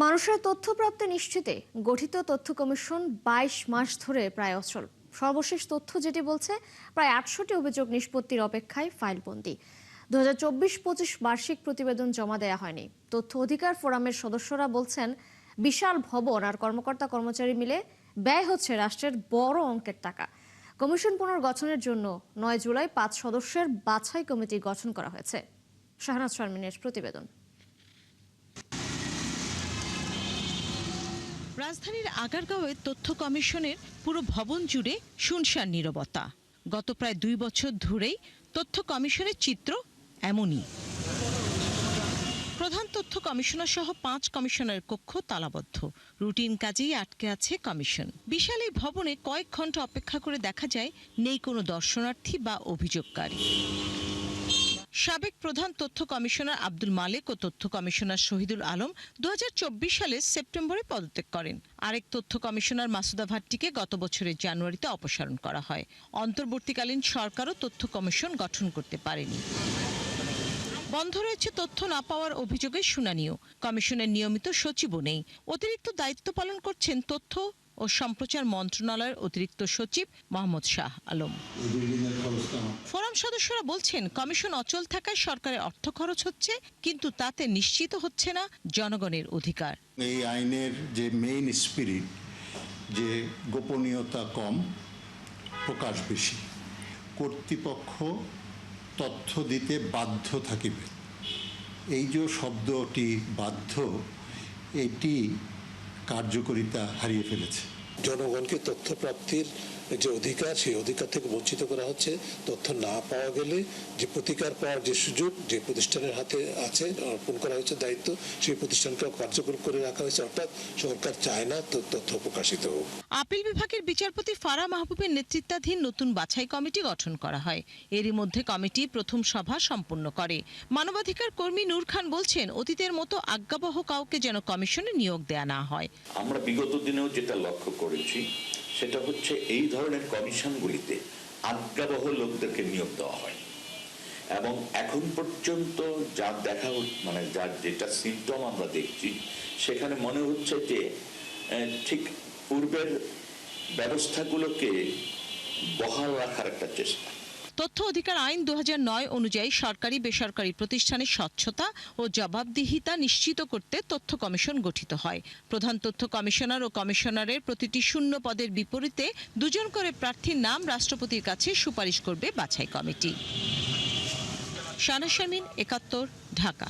মানুষের তথ্য প্রাপ্তি নিশ্চিতে গঠিত তথ্য কমিশন ২২ মাস ধরে প্রায় অচল। সর্বশেষ তথ্য যেটি বলছে, প্রায় ৮০টি অভিযোগ নিষ্পত্তির অপেক্ষায় ফাইলবন্দি। ২০২৪-২৫ বার্ষিক প্রতিবেদন জমা দেয়া হয়নি। তথ্য অধিকার ফোরামের সদস্যরা বলছেন, বিশাল ভবন আর কর্মকর্তা কর্মচারী মিলে ব্যয় হচ্ছে রাষ্ট্রের বড় অঙ্কের টাকা। কমিশন পুনর্গঠনের জন্য ৯ জুলাই ৫ সদস্যের বাছাই কমিটি গঠন করা হয়েছে। শাহনাজ শারমিনের প্রতিবেদন। রাজধানীর আগারগাঁওয়ে তথ্য কমিশনের পুরো ভবন জুড়ে শুনশান নীরবতা। গত প্রায় ২ বছর ধরেই তথ্য কমিশনের চিত্র এমনই। প্রধান তথ্য কমিশনার সহ ৫ কমিশনারের কক্ষ তালাবদ্ধ। রুটিন কাজেই আটকে আছে কমিশন। বিশাল এই ভবনে কয়েক ঘন্টা অপেক্ষা করে দেখা যায় নেই কোনো দর্শনার্থী বা অভিযোগকারী। সাবেক প্রধান তথ্য কমিশনার আব্দুল মালেক ও তথ্য কমিশনার শহীদুল আলম ২০২৪ সালের সেপ্টেম্বরে পদত্যাগ করেন। আরেক তথ্য কমিশনার মাসুদা ভাট্টিকে গত বছরের জানুয়ারিতে অপসারণ করা হয়। অন্তর্বর্তীকালীন সরকারও তথ্য কমিশন গঠন করতে পারেনি। বন্ধ রয়েছে তথ্য না পাওয়ার অভিযোগের শুনানিও। কমিশনের নিয়মিত সচিবও নেই। অতিরিক্ত দায়িত্ব পালন করছেন তথ্য ও সম্প্রচার মন্ত্রণালয়ের অতিরিক্ত সচিব মোহাম্মদ শাহ আলম। ফোরাম সদস্যরা বলছেন, কমিশন অচল থাকায় সরকারের অর্থ খরচ হচ্ছে, কিন্তু তাতে নিশ্চিত হচ্ছে না জনগণের অধিকার। এই আইনের যে মেইন স্পিরিট, যে গোপনীয়তা কম, প্রকাশ বেশি, কর্তৃপক্ষ তথ্য দিতে বাধ্য থাকিবে, এই যে শব্দটি বাধ্য, এটি কার্যকারিতা হারিয়ে ফেলেছে। জনগণকে তথ্য প্রাপ্তির যে অধিকার, সেই অধিকার থেকে বঞ্চিত করা হচ্ছে। তথ্য না পাওয়া গেলে যে প্রতিকার পাওয়ার যে সুযোগ যে প্রতিষ্ঠানের হাতে আছে, অর্পণ করা হয়েছে দায়িত্ব, সেই প্রতিষ্ঠানকে কার্যকর করে রাখা হয়েছে। অর্থাৎ সরকার চায় না তথ্য প্রকাশিত হোক। আপিল বিভাগের বিচারপতি ফারা মাহবুবের নেতৃত্বাধীন নতুন বাছাই কমিটি গঠন করা হয়। এরই মধ্যে কমিটি প্রথম সভা সম্পন্ন করে। মানবাধিকার কর্মী নূর খান বলছেন, অতীতের মতো আজ্ঞাবহ কাউকে যেন কমিশনে নিয়োগ দেয়া না হয়। আমরা বিগত দিনেও যেটা লক্ষ্য করেছি, সেটা হচ্ছে এই ধরনের কমিশনগুলিতে আজ্ঞাবহ লোকদেরকে নিয়োগ দেওয়া হয় এবং এখন পর্যন্ত যা দেখা যার যেটা সিম্পটম আমরা দেখছি, সেখানে মনে হচ্ছে যে ঠিক পূর্বের ব্যবস্থাগুলোকে বহাল রাখার একটা চেষ্টা। তথ্য অধিকার আইন ২০০৯ অনুযায়ী সরকারি বেসরকারি প্রতিষ্ঠানের স্বচ্ছতা ও জবাবদিহিতা নিশ্চিত করতে তথ্য কমিশন গঠিত হয়। প্রধান তথ্য কমিশনার ও কমিশনারের প্রতিটি শূন্য পদের বিপরীতে ২ জন করে প্রার্থীর নাম রাষ্ট্রপতির কাছে সুপারিশ করবে বাছাই কমিটি। শাহনাজ শারমিন, ৭১, ঢাকা।